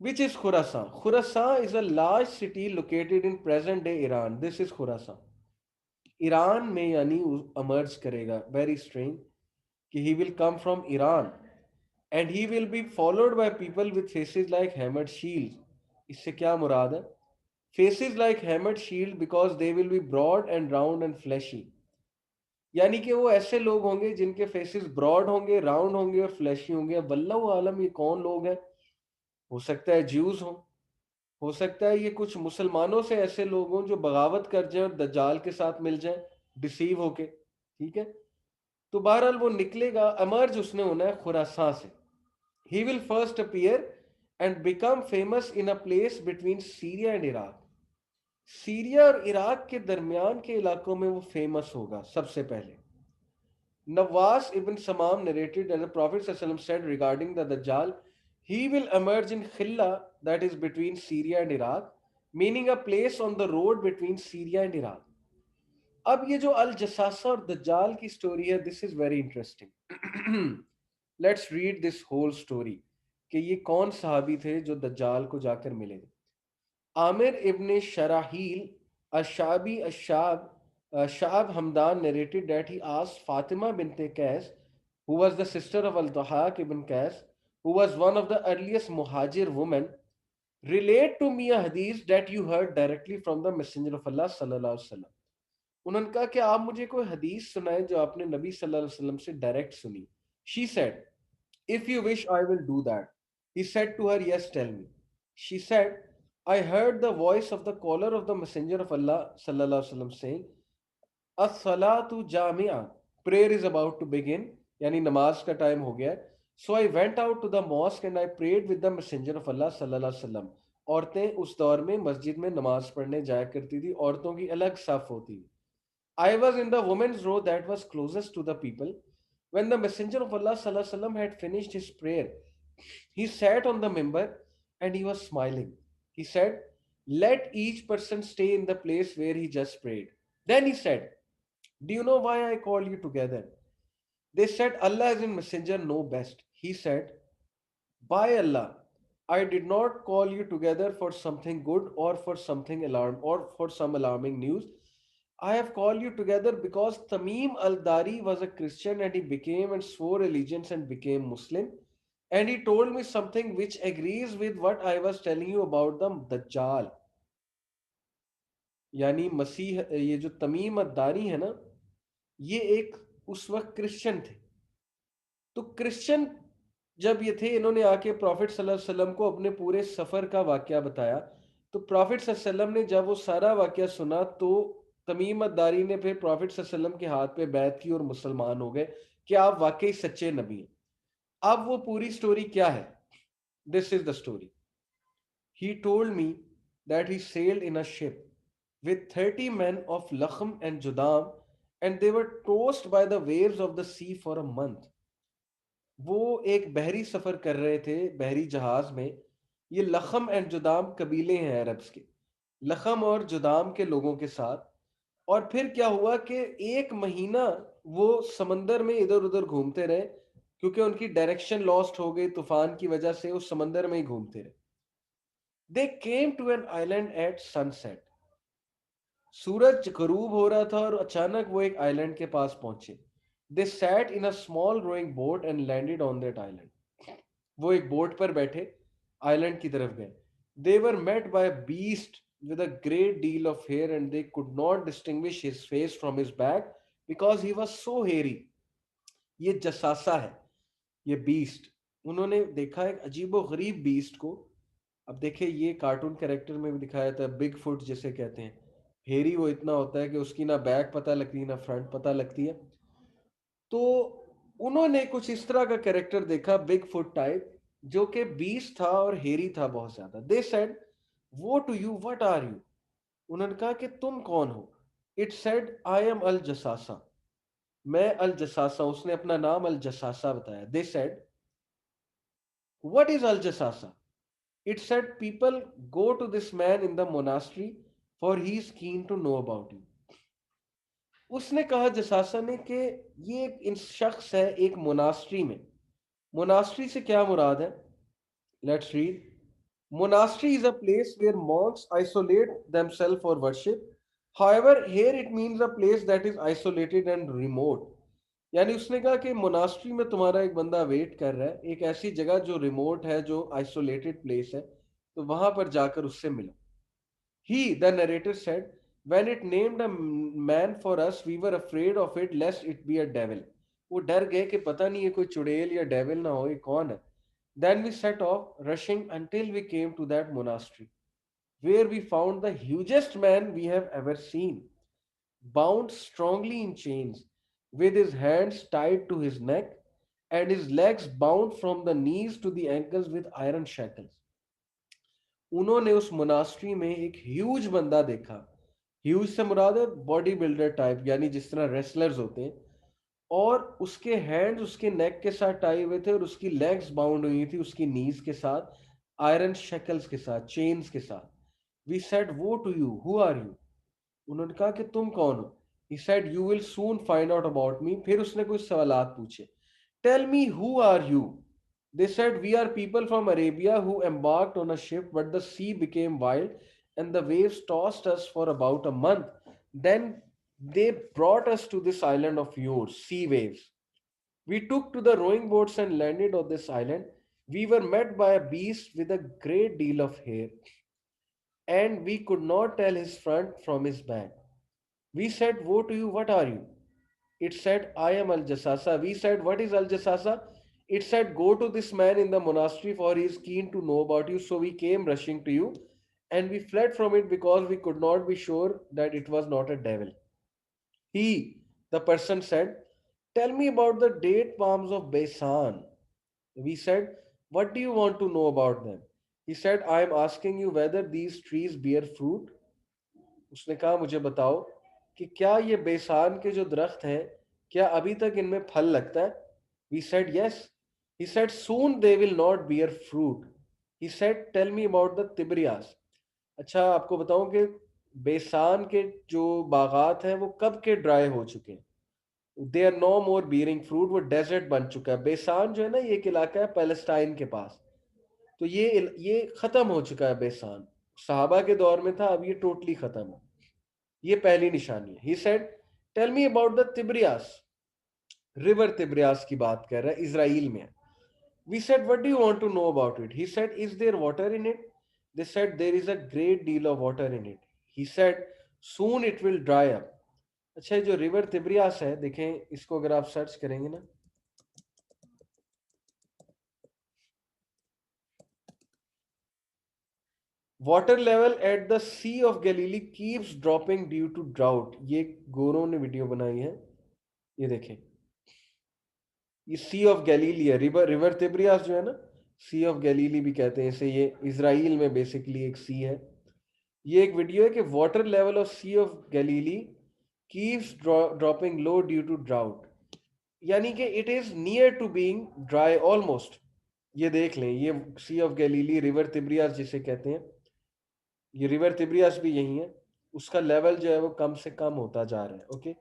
Which is Khurasan? Khurasan is a large city located in present day Iran. This is Khurasan। Iran में यानी emerge करेगा। Very strange कि he will come from Iran and he will be followed by people with faces like hammered shields। इससे क्या मुराद है? Faces like hammered shield because they will be broad and round and fleshy। यानी कि वो ऐसे लोग होंगे जिनके फेसेस ब्रॉड होंगे, राउंड होंगे और फ्लैशी होंगे। अब वल्लाहु आलम ये कौन लोग हैं? हो सकता है ज्यूज हो सकता है ये कुछ मुसलमानों से ऐसे लोग हों जो बगावत कर जाएं और दज्जाल के साथ मिल जाएं डिसीव होके। ठीक है। तो बहरहाल वो निकलेगा, अमर्ज उसने होना है खुरासान से। He will first appear and become famous in a place between Syria and Iraq. Syria और इराक के दरमियान के इलाकों में वो फेमस होगा सबसे पहले। नवास इब्न समाम narrated that the Prophet ﷺ said regarding the Dajjal, he will emerge in Khilla, that is between Syria and Iraq, meaning a place on the road between Syria and Iraq। अब ये जो अल जसासा और दज्जाल की स्टोरी है, this is very interesting. Let's read this whole story कि ये कौन सहाबी थे जो दज्जाल को जाकर मिले। आमिर इब्न शराहील अशाबी अशाब Shahab Hamdan narrated that he asked Fatima bint Qais, who was the sister of Al-Dhahak ibn Qais, who was one of the earliest Muhajir women, relate to me a hadith that you heard directly from the Messenger of Allah sallallahu alaihi wasallam। उन्होंने कहा कि आप मुझे कोई हदीस सुनाए जो आपने नबी सल्लल्लाहु अलैहि वसल्लम से डायरेक्ट सुनी। She said, if you wish, I will do that। He said to her, yes, tell me। She said, I heard the voice of the caller of the Messenger of Allah sallallahu alaihi wasallam saying, as-salatu jami'a, prayer is about to begin, यानी नमाज का time हो गया है। So I went out to the mosque and I prayed with the messenger of Allah sallallahu alaihi wasallam. औरतें उस दौर में मस्जिद में नमाज पढ़ने जाया करती थी, औरतों की अलग साफ होती थी. I was in the women's row that was closest to the people. When the messenger of Allah sallallahu alaihi wasallam had finished his prayer, he sat on the member and he was smiling. He said, "Let each person stay in the place where he just prayed." Then he said, "Do you know why I call you together?" They said, "Allah is in messenger know best." He said, "By Allah, I did not call you together for something good or for something alarm or for some alarming news. I have called you together because Tamim al-Dari was a Christian and he became and swore allegiance and became Muslim. And he told me something which agrees with what I was telling you about the Dajjal." यानी मसीह, ये जो तमीम अद्दारी है ना, ये एक उस वक्त Christian थे. तो क्रिश्चियन जब ये थे, इन्होंने आके प्रॉफिट सल्लल्लाहु अलैहि वसल्लम को अपने पूरे सफ़र का वाकया बताया. तो प्रॉफिट सल्लल्लाहु अलैहि वसल्लम ने जब वो सारा वाकया सुना, तो तमीम अद्दारी ने फिर प्रॉफिट सल्लल्लाहु अलैहि वसल्लम के हाथ पे बैत की और मुसलमान हो गए कि आप वाकई सच्चे नबी हैं. अब वो पूरी स्टोरी क्या है? This is the story. He told me that he sailed in a ship with 30 men of Lakhm and Judam, and they were tossed by the waves of the sea for a month. वो एक बहरी सफर कर रहे थे बहरी जहाज में. ये लखम एंड जुदाम कबीले हैं अरब्स के, लखम और जुदाम के लोगों के साथ. और फिर क्या हुआ कि एक महीना वो समंदर में इधर उधर घूमते रहे, क्योंकि उनकी डायरेक्शन लॉस्ट हो गई तूफान की वजह से, उस समंदर में ही घूमते रहे. They came to an island at sunset. सूरज गरूब हो रहा था और अचानक वो एक आइलैंड के पास पहुंचे. They sat in a small rowing boat and landed on that island. वो एक बोट पर बैठे आइलैंड की तरफ गए. They were met by beast with a great deal of hair and they could not distinguish his face from his back because he was so hairy. ये जसासा है, ये बीस्ट. उन्होंने देखा एक अजीबो गरीब बीस्ट को. अब देखिए, ये कार्टून कैरेक्टर में भी दिखाया था, बिग फुट जिसे कहते हैं. हेरी वो इतना होता है कि उसकी ना बैक पता लगती है ना फ्रंट पता लगती है. तो उन्होंने कुछ इस तरह का कैरेक्टर देखा, बिग फुट टाइप, जो कि बीस्ट था और हेरी था बहुत ज्यादा. They said, woe to you what are you? उन्होंने कहा कि तुम कौन हो? It said, I am al Jassasa. मैं अल जसासा. उसने अपना नाम अल जसासा बताया. They said, what is al Jassasa? It said, people go to this man in the monastery for he is keen to know about you. उसने कहा जसासा ने कि ये एक इन शख्स है एक मोनास्ट्री में. मोनास्ट्री से क्या मुराद है? Let's read. Monastery is a place where monks isolate themselves for worship. However, here it means a place that is isolated and remote. यानी उसने कहा कि मोनास्ट्री में तुम्हारा एक बंदा वेट कर रहा है, एक ऐसी जगह जो रिमोट है, जो आइसोलेटेड प्लेस है, तो वहां पर जाकर उससे मिलो. He, the narrator said, when it named a man for us, we were afraid of it lest it be a devil. वो डर गए कि पता नहीं ये कोई चुड़ैल या डेविल ना हो, ये कौन है. Then we set off, rushing until we came to that monastery, where we found the hugest man we have ever seen, bound strongly in chains, with his hands tied to his neck, and his legs bound from the knees to the ankles with iron shackles. उन्होंने उस monastery में एक huge बंदा देखा. Huge से मुराद है body builder type, यानी जिस तरह रेसलर्स होते हैं. और उसके हैंड्स उसके नेक के साथ टाई हुए थे और उसकी लेग्स बाउंड हुई थी उसकी नीज के साथ, आयरन शेकल्स के साथ, चेन्स के साथ. We said, woe to you who are you? उन्होंने कहा कि तुम कौन हो? He said, you will soon find out about me. फिर उसने कुछ सवालात पूछे. Tell me who are you? They said, we are people from Arabia who embarked on a ship, but the sea became wild and the waves tossed us for about a month. Then they brought us to this island of yours, sea waves. We took to the rowing boats and landed on this island. We were met by a beast with a great deal of hair, and we could not tell his front from his back. We said, woe to you, what are you? It said, I am Al Jasasa. We said, what is Al Jasasa? It said, go to this man in the monastery, for he is keen to know about you. So we came rushing to you, and we fled from it because we could not be sure that it was not a devil. He, the person said, tell me about the date palms of Baisan. We said, what do you want to know about them? He said, I am asking you whether these trees bear fruit. उसने कहा मुझे बताओ कि क्या ये बेसान के जो दरख्त हैं क्या अभी तक इनमें फल लगता है? We said yes. He said soon they will not bear fruit. He said tell me about the Tibrias. अच्छा आपको बताऊं कि बेसान के जो बागात हैं वो कब के ड्राई हो चुके हैं. They are no more bearing fruit. वो डेजर्ट बन चुका है. बेसान जो है ना ये एक इलाका है पैलेस्टाइन के पास. तो ये खत्म हो चुका है बेसान. सहाबा के दौर में था, अब ये टोटली खत्म है. ये पहली निशानी है. He said tell me about the Tiberias. River Tiberias की बात कर रहा है, इजराइल में. We said what do you want to know about it? He said is there water in it? They said there is a great deal of water in it. He said soon it will dry up. अच्छा जो river Tiberias है, देखें इसको अगर आप search करेंगे ना, water level at the sea of Galilee keeps dropping due to drought. ये गोरों ने वीडियो बनाई है, ये देखें. ये सी ऑफ गैलीली है. रिवर रिवर तिब्रियास जो है ना, सी ऑफ गैलीली भी कहते हैं इसे. ये इसराइल में बेसिकली एक सी है. ये एक वीडियो है कि water level of sea of Galilee keeps dropping low due to drought. यानी कि it is near to being dry almost. ये देख लें, ये sea of Galilee, river Tiberias जिसे कहते हैं, ये रिवर तिब्रियास भी यही है. उसका लेवल जो है वो कम से कम होता जा रहा है. ओके.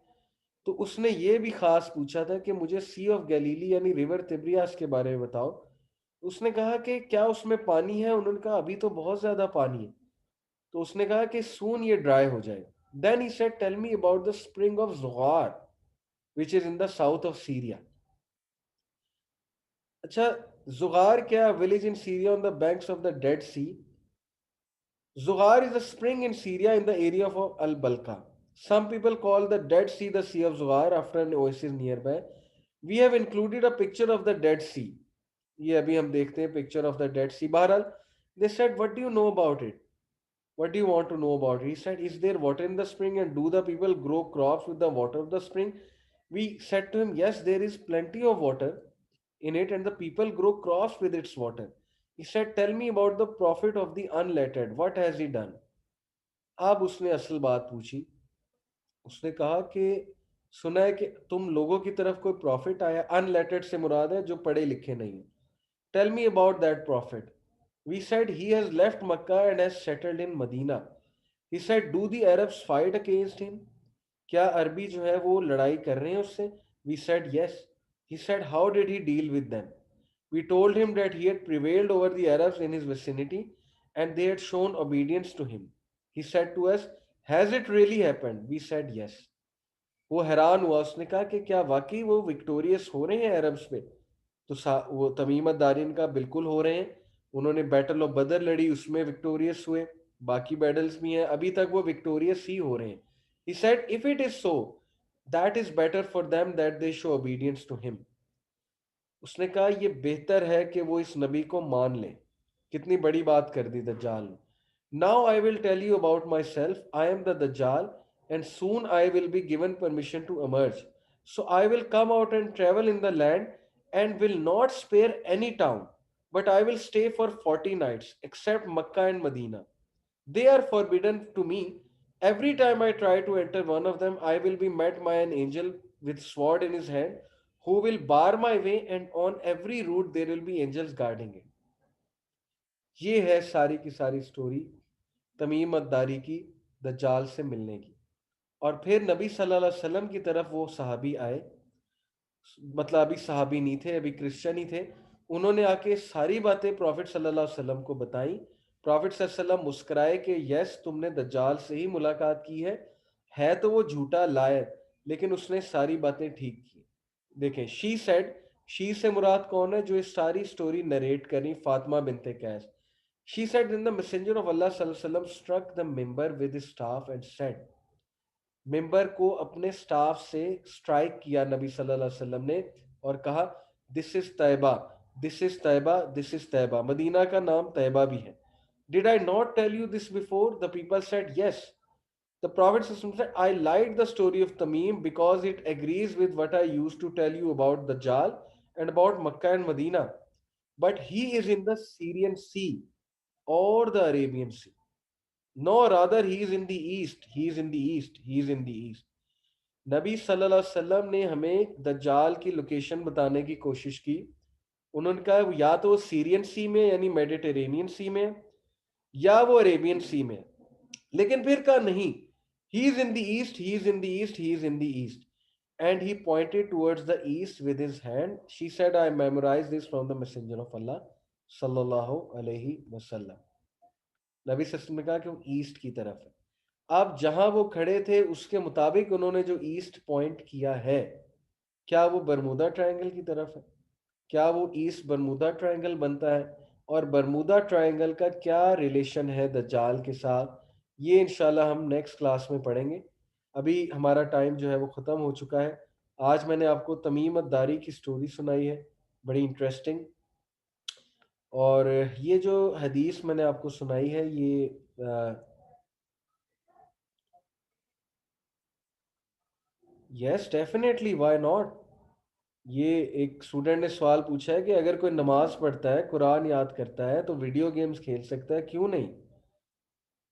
तो उसने ये भी खास पूछा था कि मुझे सी ऑफ गैलीली यानी रिवर तिब्रियास के बारे में बताओ. उसने कहा कि क्या उसमें पानी है? उन्होंने कहा अभी तो बहुत ज्यादा पानी है. तो उसने कहा कि सून ये ड्राई हो जाएगा. Then he said tell me about the spring of Zughar which is in the south of Syria. अच्छा, जुगार क्या village in Syria on the banks of the Dead Sea. Zughar is a spring in Syria in the area of Al Balqa. Some people call the Dead Sea the Sea of Zughar after an oasis nearby. We have included a picture of the Dead Sea. ये अभी हम देखते हैं picture of the Dead Sea. बहरहाल, they said, what do you know about it? What do you want to know about it? He said, is there water in the spring and do the people grow crops with the water of the spring? We said to him, yes, there is plenty of water in it and the people grow crops with its water. He said, tell me about the prophet of the unlettered. What has he done? अब उसने असल बात पूछी. उसने कहा कि सुना है कि तुम लोगों की तरफ कोई प्रॉफिट आया. अनलेटेड से मुराद है जो पढ़े लिखे नहीं. Tell me about that prophet. We said he has left Mecca and has settled in Medina. He said do the Arabs fight against him. क्या अरबी जो है वो लड़ाई कर रहे हैं उससे? We said yes. He said how did he deal with them. We told him that he had prevailed over the Arabs in his vicinity and they had shown obedience to him. He said to us, has it really happened? We said yes. वो हैरान हुआ. उसने कहा कि क्या वाकई वो victorious हो रहे हैं अरब्स पे? तो वो तमीम दारिन का बिल्कुल हो रहे हैं. उन्होंने बैटल ऑफ बदर लड़ी, उसमें विक्टोरियस हुए. बाकी बैटल्स भी हैं, अभी तक वो विक्टोरियस ही हो रहे हैं. He said, if it is so, that is better for them that they show obedience to him. उसने कहा ये बेहतर है कि वो इस नबी को मान लें. कितनी बड़ी बात कर दी दज्जाल ने. Now I will tell you about myself. I am the Dajjal and soon I will be given permission to emerge. So I will come out and travel in the land and will not spare any town, but I will stay for 40 nights, except Makkah and Medina. They are forbidden to me. Every time I try to enter one of them, I will be met by an angel with sword in his hand, who will bar my way, and on every route there will be angels guarding it. ये है सारी की सारी story Tamim अद्दारी की दज्जाल से मिलने की. और फिर नबी सल्लल्लाहु अलैहि वसल्लम की तरफ वो सहाबी आए. मतलब अभी सहाबी नहीं थे, अभी क्रिश्चियन ही थे. उन्होंने आके सारी बातें प्रॉफिट सल्लल्लाहु अलैहि वसल्लम को बताई. प्रॉफिट सल्लल्लाहु अलैहि वसल्लम मुस्कुराए कि यस तुमने दज्जाल से ही मुलाकात की है तो वो झूठा लायर, लेकिन उसने सारी बातें ठीक की. देखें, शी सेड, शी से मुराद कौन है जो इस सारी स्टोरी नरेट करी? फातिमा बिनते कैस. She said then the messenger of Allah सल्लल्लाहु अलैहि वसल्लम struck the member with his staff and said, member को अपने स्टाफ से स्ट्राइक किया नबी सल्लल्लाहु अलैहि वसल्लम ने और कहा, this is Taiba, this is Taiba, this is Taiba. Medina का नाम तैबा भी है. Did I not tell you this before? The people said yes. The prophet said, I like the story of Tamim because it agrees with what I used to tell you about Dajjal and about Makkah and Medina. but he is in the Syrian Sea or the Arabian Sea. No, rather he is in the east. He is in the east. He is in the east. नबी सल्लल्लाहु अलैहि वसल्लम ने हमें दज्जाल की location बताने की कोशिश की. उन्होंने कहा या तो सीरियन सी में यानी मेडिटेरेनियन सी में या वो अरेबियन सी में. लेकिन फिर कहा नहीं, he is in the east, he is in the east, he is in the east. And he pointed towards the east with his hand. She said, I memorized this from the Messenger of Allah sallallahu alaihi wasallam. नबी सल्लल्लाहु अलैहि वसल्लम ने कहा कि वो east की तरफ है. अब जहां वो खड़े थे उसके मुताबिक उन्होंने जो ईस्ट पॉइंट किया है, क्या वो बरमूदा ट्रायंगल की तरफ है? क्या वो ईस्ट बरमूदा ट्रायंगल बनता है? और बरमूदा ट्रायंगल का क्या रिलेशन है दज्जाल के साथ, ये इंशाल्लाह हम नेक्स्ट क्लास में पढ़ेंगे. अभी हमारा टाइम जो है वो ख़त्म हो चुका है. आज मैंने आपको तमीम अद्दारी की स्टोरी सुनाई है, बड़ी इंटरेस्टिंग. और ये जो हदीस मैंने आपको सुनाई है ये यस डेफिनेटली, व्हाई नॉट. ये एक स्टूडेंट ने सवाल पूछा है कि अगर कोई नमाज पढ़ता है, कुरान याद करता है, तो वीडियो गेम्स खेल सकता है, क्यों नहीं?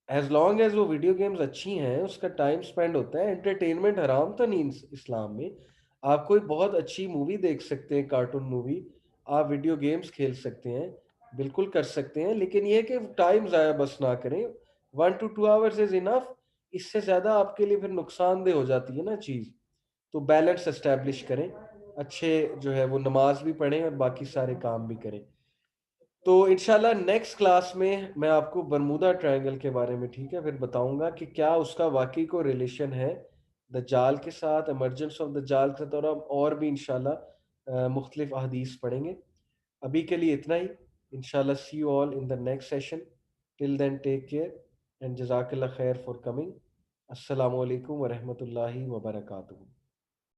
एज लॉन्ग एज वो वीडियो गेम्स अच्छी हैं, उसका टाइम स्पेंड होता है. एंटरटेनमेंट हराम तो नहीं इस्लाम में. आप कोई बहुत अच्छी मूवी देख सकते हैं, कार्टून मूवी. आप वीडियो गेम्स खेल सकते हैं, बिल्कुल कर सकते हैं, लेकिन ये है कि टाइम ज़ाया बस ना करें. 1 to 2 hours इज़ इनफ. इससे ज़्यादा आपके लिए फिर नुकसानदेह हो जाती है ना चीज़. तो बैलेंस एस्टेब्लिश करें, अच्छे जो है वो नमाज भी पढ़ें और बाकी सारे काम भी करें. तो इंशाल्लाह नेक्स्ट क्लास में मैं आपको बरमूदा ट्रायंगल के बारे में, ठीक है, फिर बताऊंगा कि क्या उसका वाकई को रिलेशन है दज्जाल के साथ, एमर्जेंस ऑफ दज्जाल के साथ. और भी इंशाल्लाह मुख्तलिफ अहदीस पढ़ेंगे. अभी के लिए इतना ही. इंशाल्लाह see you all in the next session. Till then take care and जज़ाकल्लाह खैर फॉर कमिंग. अस्सलामु अलैकुम व रहमतुल्लाहि व बरकातुहू.